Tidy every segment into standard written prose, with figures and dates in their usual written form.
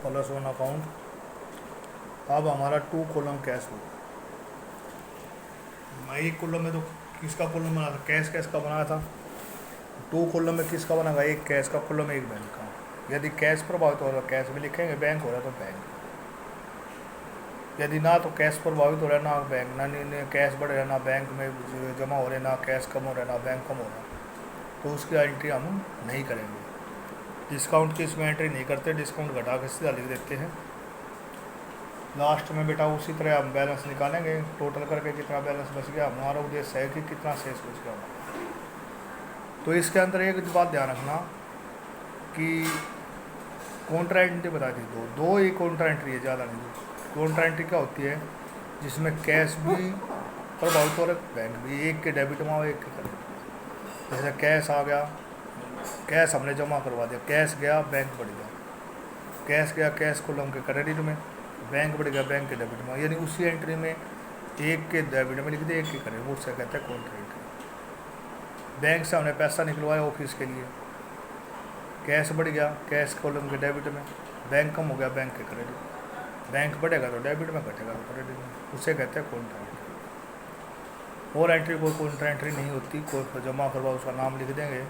+1 account. अब हमारा 2 column cash हो। मैं एक कॉलम में तो किसका कॉलम बना था, कैश का बनाया था। 2 कॉलम में किसका बनेगा, एक कैश का कॉलम एक बैंक का। यदि कैश प्रभावित हो रहा है तो कैश में लिखेंगे, बैंक हो रहा है तो बैंक। यदि ना तो कैश प्रभावित हो रहा है ना बैंक, ना कैश बढ़ रहा है ना बैंक में जमा हो रहे, ना कैश कम हो रहा है ना बैंक कम हो रहा है, तो उसकी एंट्री हम नहीं करेंगे। डिस्काउंट की इसमें एंट्री नहीं करते, डिस्काउंट घटा के सीधा लिख देते हैं। लास्ट में बेटा उसी तरह हम बैलेंस निकालेंगे, टोटल करके कितना बैलेंस बच गया। हमारा उद्देश्य है कि कितना शेष बच गया। तो इसके अंदर एक बात ध्यान रखना कि कॉन्ट्रा एंट्री बता दी, दो ही कॉन्ट्रा एंट्री है, ज़्यादा नहीं। कॉन्ट्रा एंट्री क्या होती है, जिसमें कैश भी प्रभावित हो रहा है बैंक भी, एक के डेबिट में एक के क्रेडिट। जैसे कैश आ गया, कैश हमने जमा करवा दिया, कैश गया बैंक बढ़ गया, कैश गया कैश कॉलम के क्रेडिट में, बैंक बढ़ गया बैंक के डेबिट में, यानी उसी एंट्री में एक के डेबिट में लिख दिया एक के क्रेडिट, उससे कहते हैं कॉन्ट्रा एंट्री। बैंक से हमने पैसा निकलवाया ऑफिस के लिए, कैश बढ़ गया कैश कॉलम के डेबिट में, बैंक कम हो गया बैंक के क्रेडिट, बैंक बढ़ेगा तो डेबिट में, घटेगा तो क्रेडिट में, उसे कहते हैं कॉन्ट्रा एंट्री। और एंट्री कोई कॉन्ट्रा एंट्री नहीं होती। कोई जमा करवा उसका नाम लिख देंगे,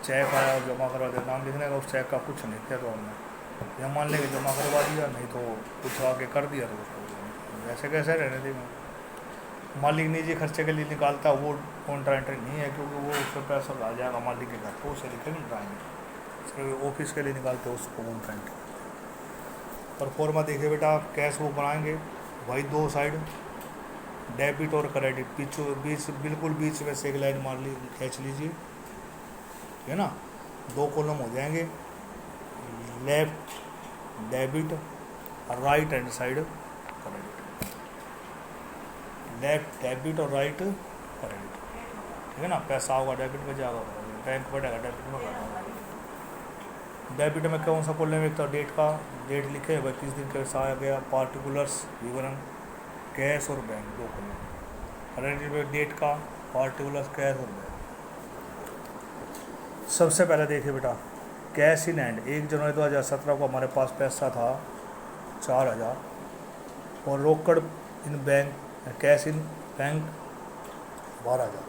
चेक आया और जमा करवा दिया, नाम लिखने का, उस चेक का कुछ नहीं किया तो हमने, यह मान लेंगे जमा करवा दिया, नहीं तो कुछ आगे कर दिया तो उसको वैसे कैसे रहने देंगे। मालिक निजी खर्चे के लिए निकालता वो कॉन्ट्रा एंट्री नहीं है, क्योंकि वो उसका पैसा आ जाएगा मालिक के घर, तो उसे लिखेंगे ड्राइंग। ऑफिस के लिए निकालते हो उसको कॉन्ट्रा एंट्री। और फॉर्मा देखिए बेटा, कैश बुक बनाएंगे भाई, 2 साइड डेबिट और क्रेडिट, बीच बिल्कुल बीच में से एक लाइन मार ली, खींच लीजिए, है ना। 2 कॉलम हो जाएंगे, लेफ्ट डेबिट और right hand side credit, left debit और राइट क्रेडिट, ठीक है ना। पैसा होगा डेबिट में जाएगा, बैंक बढ़ेगा डेबिट में घटेगा। डेबिट में कौन सा कॉलम, एक तो डेट का, डेट लिखे भाई किस दिन कैसा आ गया, पार्टिकुलर्स विवरण, कैश और बैंक, 2 कॉलम। क्रेडिट में डेट का, पार्टिकुलर्स, कैश और बैंक। सबसे पहले देखिए बेटा, कैश इन हैंड 1 जनवरी 2017 को हमारे पास पैसा था 4000, और रोकड़ इन बैंक, कैश इन बैंक 12000।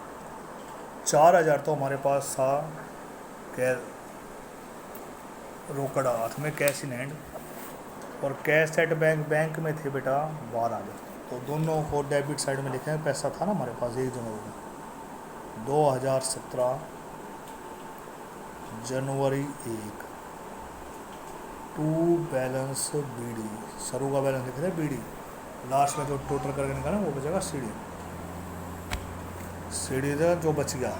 4000 तो हमारे पास था रोकड़ हाथ में, कैश इन हैंड, और कैश एट बैंक, बैंक में थे बेटा 12000। तो दोनों को डेबिट साइड में लिखे, पैसा था ना हमारे पास 1 जनवरी 2017 जनवरी 1, टू बैलेंस बीडी, शुरू का बैलेंस लिखे थे बीडी, लास्ट में जो टोटल करके निकाला वो बचेगा सीडी, सीडी था जो बच गया।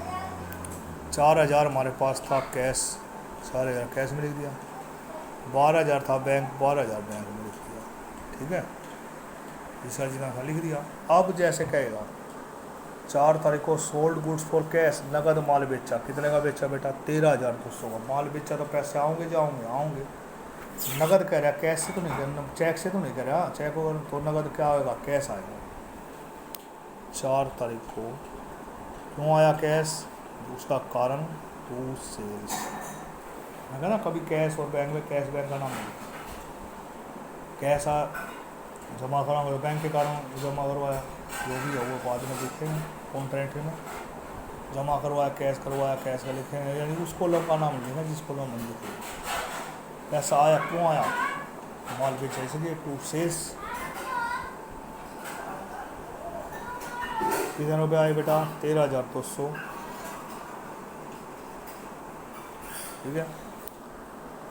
4000 हमारे पास था कैश, 4000 कैश में लिख दिया, 12000 था बैंक, 12000 बैंक में लिख दिया, ठीक है, जिसका जितना था लिख दिया। अब जैसे कहेगा 4 तारीख को सोल्ड गुड्स फॉर कैश, नगद माल बेचा, कितने का बेचा बेटा, 13200 का माल बेचा, तो पैसे आओगे जाओगे, नगद कह रहा, कैश से तो नहीं कह, चेक से तो नहीं कह रहा, चेक होगा तो नगद क्या आएगा, कैश आएगा। 4 तारीख को क्यों आया कैश, उसका कारण टू सेल्स है ना। कभी कैश और बैंक में, कैश बैंक का नाम नहीं, कैश जमा कराऊंगा तो बैंक के कारण जमा करवाया, जो भी है वो बाद में लिखेंगे कॉन्ट्रा एंट्री में, जमा करवाया कैश का लिखेंगे, यानी उस कॉलम का नाम लिखेंगे जिस कॉलम में लिखेंगे। पैसा आया, क्यों आया, माल बेचा इसलिए, टू सेल्स। कितने रुपये आए बेटा, 13200, ठीक है।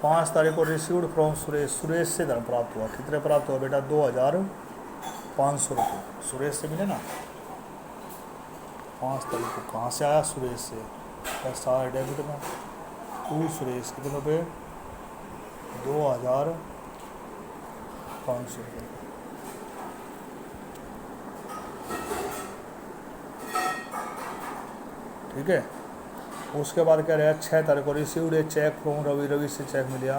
5 तारीख को रिसीव्ड फ्रॉम सुरेश, सुरेश से धन प्राप्त हुआ, कितने प्राप्त हुआ बेटा, 2500 रुपये सुरेश से मिले ना। 5 तारीख को कहाँ से आया, सुरेश से, पैसा आया डेबिट में, टू सुरेश, कितने रुपये, 2500 रुपये, ठीक है। उसके बाद क्या रहा, 6 तारीख को received a cheque from Ravi, Ravi से चेक मिला,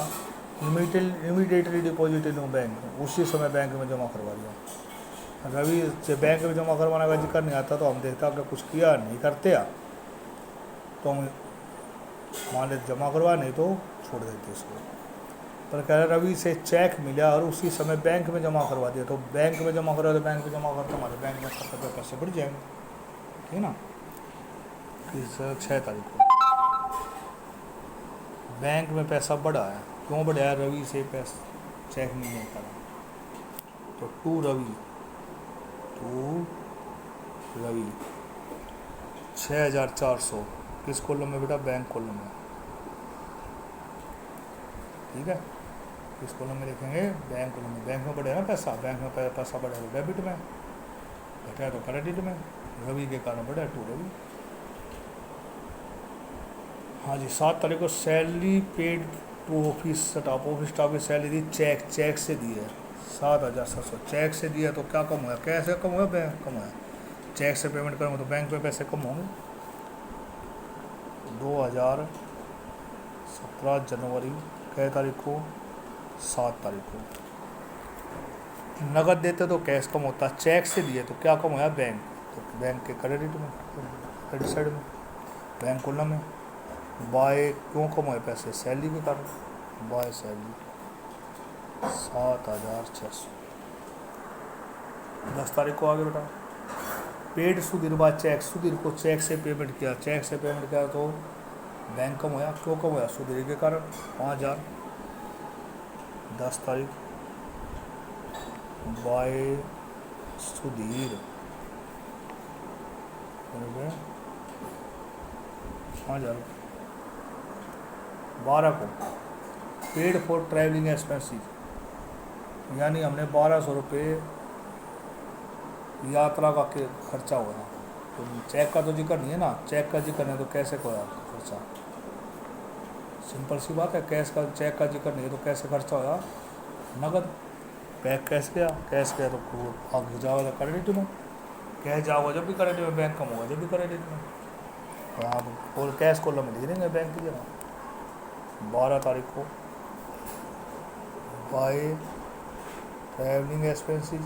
इमीडिएटली डिपॉजिट इन बैंक, उसी समय बैंक में जमा करवा दिया। रवि से बैंक में जमा करवाने का जिक्र नहीं आता, तो हम देखता कि कुछ किया नहीं करते तो हम मान लेते जमा करवा, नहीं तो छोड़ देते इसको। पर कह रहा रवि से चेक मिला और उसी समय बैंक में जमा करवा दिया, तो बैंक में जमा करा तो बैंक में जमा करके हमारे बैंक में खाता पे पैसे बढ़ जाएंगे, ठीक है ना। इस 6 तारीख को बैंक में पैसा बढ़ा है, क्यों बढ़ा है? रवि से पैसा चेक नहीं करा, तो टू रवि 6400 किस कॉलम में बेटा? बैंक कॉलम में, ठीक है। किस कॉलम में लिखेंगे? बैंक कॉलम में। बैंक में बढ़े ना पैसा, बैंक में पैसा बढ़ा तो डेबिट में, घटा तो क्रेडिट में, रवि के कारण बढ़ा टू रवि। हाँ जी, 7 तारीख को salary paid to office staff, office staff की सैलरी चेक से दी है 7700, चेक से दिया तो क्या कम हुआ? कैसे कम हुआ? बैंक कम हुआ। चेक से पेमेंट करूँगा तो बैंक में पैसे कम होंगे। 2017 जनवरी कै तारीख को? 7 तारीख को। नगद देते तो कैश कम होता, चेक से दिए तो क्या कम हुआ? बैंक, तो बैंक के क्रेडिट में, क्रेडिट साइड में, बैंक कॉलम में। बाय क्यों कम हुए पैसे? सैलरी के कारण, बाय सैलरी 7600। 10 तारीख को आगे बेटा paid Sudhir by cheque, Sudhir को चेक से पेमेंट किया, चेक से पेमेंट किया तो बैंक कम होया, क्यों कम होया? सुधीर के कारण 5000। 10 तारीख बाय सुधीर 5000। 12 को पेड फॉर ट्रैवलिंग एक्सपेंसिस, यानी हमने 1200 रुपये यात्रा का खर्चा हुआ। तो चेक का तो जिक्र नहीं है ना, चेक का जिक्र नहीं तो कैसे होया खर्चा? सिंपल सी बात है, कैश का चेक का जिक्र नहीं है तो कैसे खर्चा होया? नगद। कैश गया, कैश गया तो आगे जाओगे तो क्रेडिट में, कैश जाओगे जब भी क्रेडिट में, बैंक कम होगा जब भी क्रेडिट में। तो आप और कैश कॉलम में लिख देंगे बैंक की जगह। 12 तारीख को बाय ट्रैवलिंग एक्सपेंसिस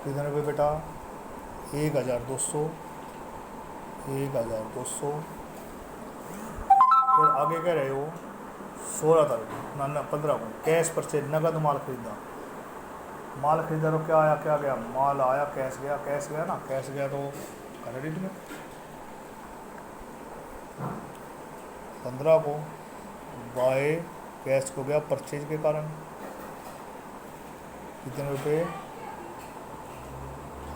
कितने रुपये बेटा? 1200। 1200। फिर आगे कह रहे हो 16 तारीख ना 15 को कैश परचेज, नगद माल खरीदा। माल खरीदा तो क्या आया, क्या गया? माल आया, कैश गया, कैश गया ना, कैश गया तो क्रेडिट में। 15 को बाय कैश को गया परचेज के कारण, कितने रुपये?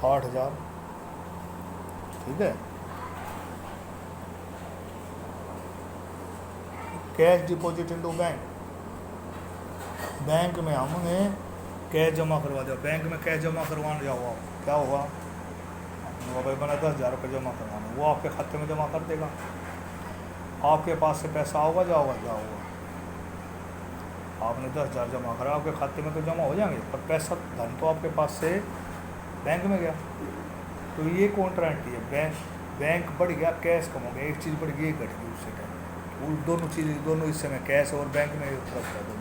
8000, ठीक है। Cash deposit into bank, bank में हमने कैश जमा करवा दिया, बैंक में कैश जमा करवाने जाओ, क्या होगा? भाई बना 10,000 रुपये जमा करवाना, वो आपके खाते में जमा कर देगा। आपके पास से पैसा आओगा जाओगा? जाओगा। आपने 10,000 जमा करा, आपके खाते में तो जमा हो जाएंगे, पर पैसा धन तो आपके पास से बैंक में गया। तो ये कॉन्ट्राक्टी है, बैंक बढ़ गया, कैश कम हो गया, एक चीज़ बढ़ गई एक घट गई उससे टाइम, उन दोनों चीज़ दोनों हिस्से में कैश और बैंक में फर्क है दोनों।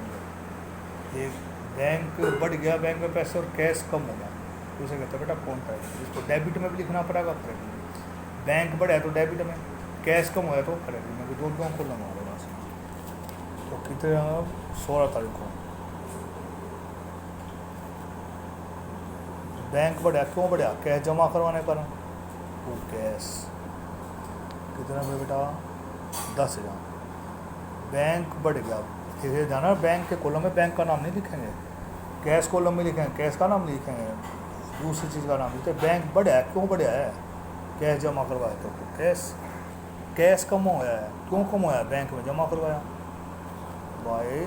एक बैंक बढ़ गया, बैंक में पैसे और कैश कम हो गया, तो उसे कहते हैं बेटा कॉन्ट्रैक्ट। इसको डेबिट में भी लिखना पड़ेगा, क्रेडिट में। बैंक बढ़ा तो डेबिट में, कैश कम हुआ तो क्रेडिट में, दोनों को लगा होगा। तो कितने 16 तारीख को बैंक बढ़ा, क्यों बढ़ा? कैश जमा करवाने पर, वो कैश कितना में बेटा? 10,000। बैंक बढ़ गया, इसे जाना बैंक के कॉलम में बैंक का नाम नहीं लिखेंगे, कैश कॉलम में लिखेंगे, कैश का नाम लिखेंगे, दूसरी चीज़ का नाम लिखते। बैंक बढ़ा है, क्यों बढ़ा है? कैश जमा करवाया तो कैश कम हो गया है, क्यों कम होया? बैंक में जमा करवाया, बाय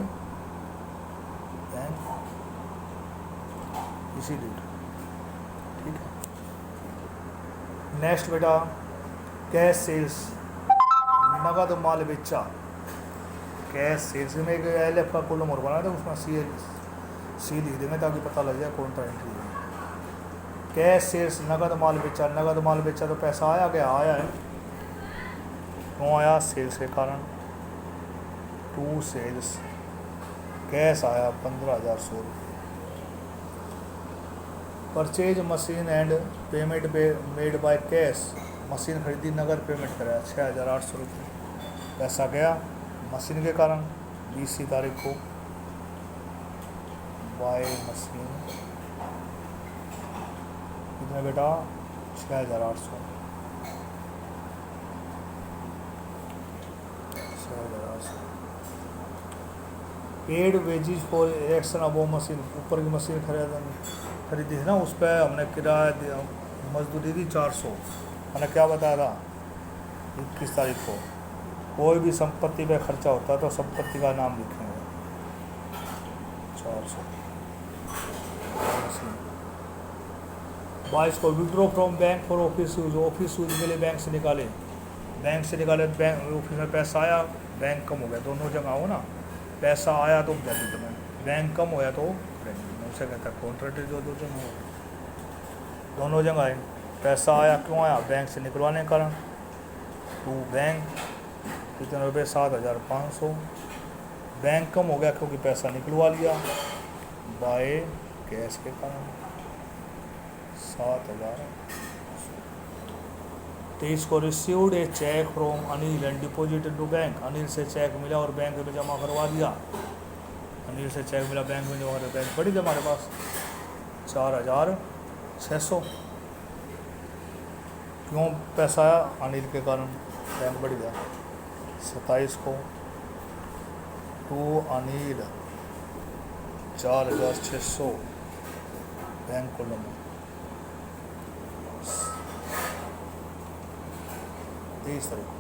बैंक इसी डेट, ठीक है। नेक्स्ट बेटा कैश सेल्स, नगद माल बेचा। कैश सेल्स में एक LF का कॉलम और बना था, उसमें सी लिख देंगे ताकि पता लग जाए कौन सा एंट्री है। कैश सेल्स नगद माल बेचा, नगद माल बेचा तो पैसा आया गया, आया है, क्यों आया? सेल्स के कारण। टू सेल्स कैश आया 15,100 रुपये। Purchase machine and payment made by cash, machine खरीदी, नगद पेमेंट कराया 6,800 रुपये, पैसा गया मशीन के कारण। 20 तारीख को बाय मशीन कितने बेटा 6,800 पेड वेजिज फॉर इरेक्शन अब वो मशीन ऊपर की मशीन खरीदी थी ना, उस पर हमने किराया दिया, मजदूरी दी 400। मैंने क्या बताया था 21 तारीख को, कोई भी संपत्ति पे खर्चा होता है तो संपत्ति का नाम लिखेंगे 400। 22 को withdraw from bank for office use के लिए बैंक से निकाले बैंक ऑफिस में पैसा आया, बैंक कम हो गया, दोनों जगह हो ना, पैसा आया तो डेबिट में, बैंक कम होया तो क्रेडिट में, उसे कहता है कॉन्ट्रैक्ट जो दो जगह हो, दोनों जगह आए। पैसा आया क्यों आया, बैंक से निकलवाने के कारण, टू बैंक कितने रुपये 7,500, बैंक कम हो गया क्योंकि पैसा निकलवा लिया, बाय कैश के कारण 7,000। 23 को received a cheque from Anil and deposited to bank, Anil से चेक मिला और बैंक में जमा करवा दिया, अनिल से चेक मिला बैंक में जमा करवा, बैंक बड़ी जमा हमारे पास 4,600। क्यों पैसा आया, अनिल के कारण बैंक बढ़ गया। 27 को टू अनिल 4,600 बैंक को लंबा। 23 तारीख को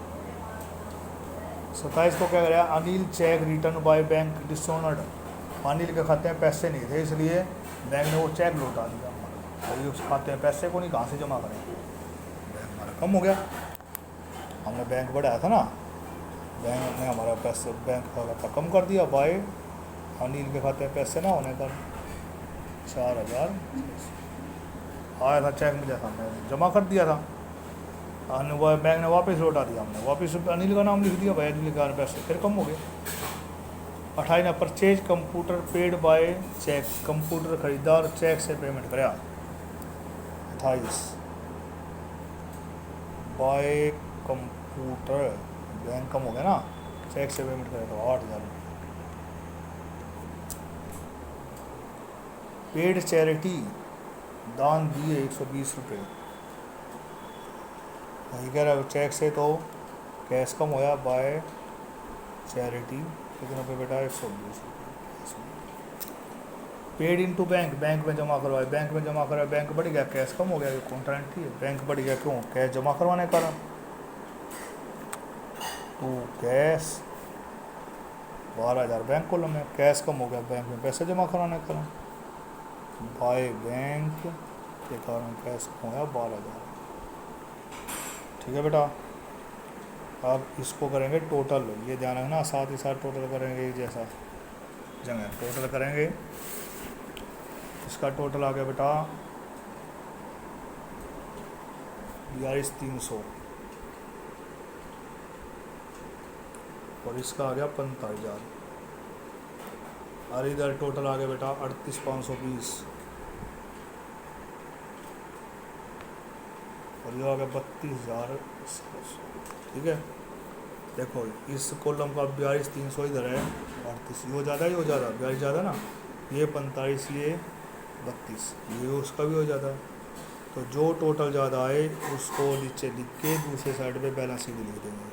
27 को क्या करें, Anil check return by bank dishonoured, Anil के खाते में पैसे नहीं थे इसलिए बैंक ने वो चेक लौटा दिया हमारा, और उस खाते में पैसे को नहीं कहाँ से जमा करें, बैंक हमारा कम हो गया, हमने बैंक बढ़ाया था ना, बैंक ने हमारा पैसे बैंक का खाता कम कर दिया, बाय अनिल के खाते में पैसे ना होने पर 4,000 आया था, चेक मिला था, हमने जमा कर दिया था, बैंक ने वापस लौटा दिया, हमने वापस अनिल का नाम लिख दिया, भाई अनिल का पैसे फिर कम हो गए। 28 ने purchase computer paid by cheque, computer खरीदार चेक से पेमेंट कराया। 28 बाय कंप्यूटर बैंक कम हो गया ना, चेक से पेमेंट कराया तो 8,000। पेड चैरिटी दान दिए 120 रुपये, नहीं कह रहा चेक से तो कैश कम होया, बाय चैरिटी कितने रुपये बेटा 120 रुपये। पेड इनटू बैंक, बैंक में जमा करवाए, बैंक में जमा करवाए, बैंक बढ़ गया, कैश कम हो गया, कॉन्ट्रैक्ट थी, बैंक बढ़ गया क्यों, कैश जमा करवाने के कारण, टू कैश 12,000 बैंक कॉलम में, कैश कम हो गया, बैंक में पैसे जमा कराने के कारण, बाय बैंक के कारण कैश कम हो गया 12,000। ठीक है बेटा, अब इसको करेंगे टोटल, ये ध्यान रखना, साथ ही साथ टोटल करेंगे एक जैसा जगह, टोटल करेंगे, इसका टोटल आ गया बेटा 42,300 और इसका आ गया 45,000, और इधर टोटल आ गया बेटा 38,520 और ये आ गया 32,000। ठीक है, देखो इस कॉलम का 42,300 इधर है, 38 ये ज़्यादा, ये हो ज़्यादा, 42 ज़्यादा ना, ये 45, ये 32, ये उसका भी हो जाता, तो जो टोटल ज़्यादा आए उसको नीचे लिख के दूसरे साइड पे बैलेंस शीट लिख देंगे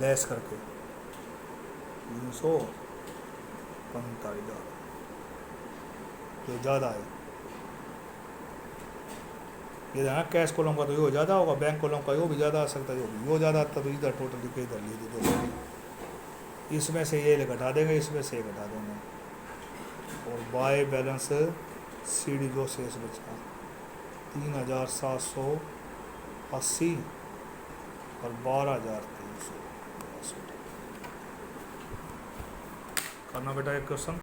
लेस करके, 345,000 जो ज़्यादा है, ये ना कैश कॉलम का तो ये ज़्यादा होगा, बैंक कॉलम का ये भी ज़्यादा आ सकता है, ये ज़्यादा आता तो इधर टोटल लिखे, इधर लिख दीजिए, इसमें से ये घटा देंगे, इसमें से ये घटा देंगे, और बाय बैलेंस सीडी जो शेष बचा 3,780 और 12,300 करना बेटा एक क्वेश्चन।